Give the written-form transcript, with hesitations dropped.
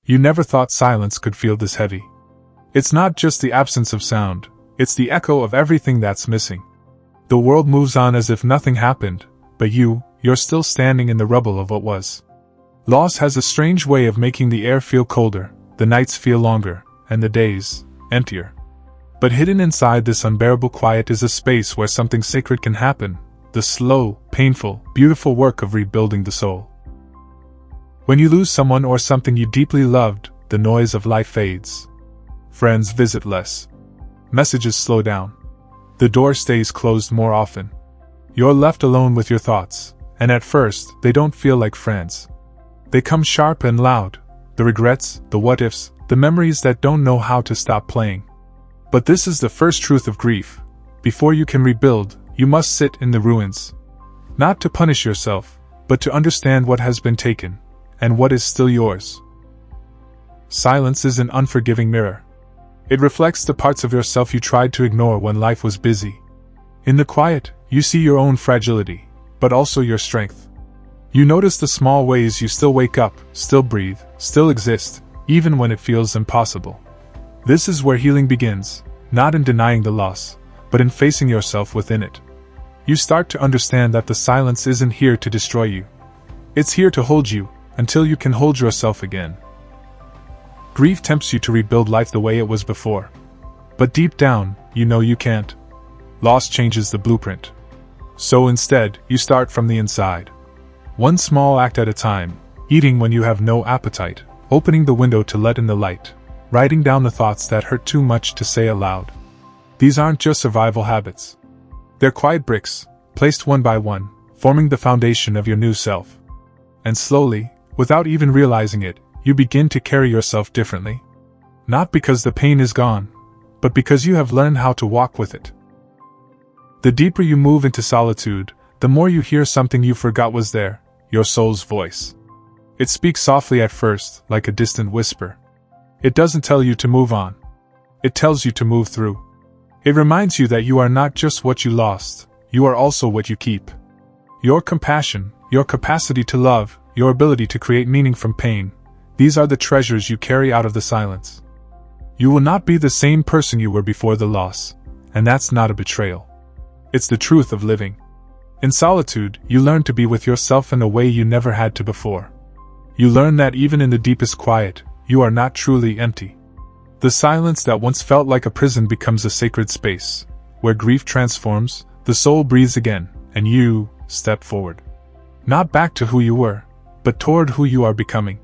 You never thought silence could feel this heavy. It's not just the absence of sound, it's the echo of everything that's missing. The world moves on as if nothing happened, but you're still standing in the rubble of what was. Loss has a strange way of making the air feel colder, the nights feel longer, and the days emptier. But hidden inside this unbearable quiet is a space where something sacred can happen, the slow, painful, beautiful work of rebuilding the soul. When you lose someone or something you deeply loved, the noise of life fades. Friends visit less. Messages slow down. The door stays closed more often. You're left alone with your thoughts, and at first, they don't feel like friends. They come sharp and loud, the regrets, the what-ifs, the memories that don't know how to stop playing. But this is the first truth of grief. Before you can rebuild, you must sit in the ruins. Not to punish yourself, but to understand what has been taken, and what is still yours. Silence is an unforgiving mirror. It reflects the parts of yourself you tried to ignore when life was busy. In the quiet, you see your own fragility, but also your strength. You notice the small ways you still wake up, still breathe, still exist, even when it feels impossible. This is where healing begins, not in denying the loss, but in facing yourself within it. You start to understand that the silence isn't here to destroy you. It's here to hold you, until you can hold yourself again. Grief tempts you to rebuild life the way it was before. But deep down, you know you can't. Loss changes the blueprint. So instead, you start from the inside. One small act at a time, eating when you have no appetite, opening the window to let in the light, writing down the thoughts that hurt too much to say aloud. These aren't just survival habits. They're quiet bricks, placed one by one, forming the foundation of your new self. And slowly, without even realizing it, you begin to carry yourself differently. Not because the pain is gone, but because you have learned how to walk with it. The deeper you move into solitude, the more you hear something you forgot was there, your soul's voice. It speaks softly at first, like a distant whisper. It doesn't tell you to move on. It tells you to move through. It reminds you that you are not just what you lost, you are also what you keep. Your compassion, your capacity to love, your ability to create meaning from pain, these are the treasures you carry out of the silence. You will not be the same person you were before the loss, and that's not a betrayal. It's the truth of living. In solitude, you learn to be with yourself in a way you never had to before. You learn that even in the deepest quiet, you are not truly empty. The silence that once felt like a prison becomes a sacred space, where grief transforms, the soul breathes again, and you step forward. Not back to who you were, but toward who you are becoming.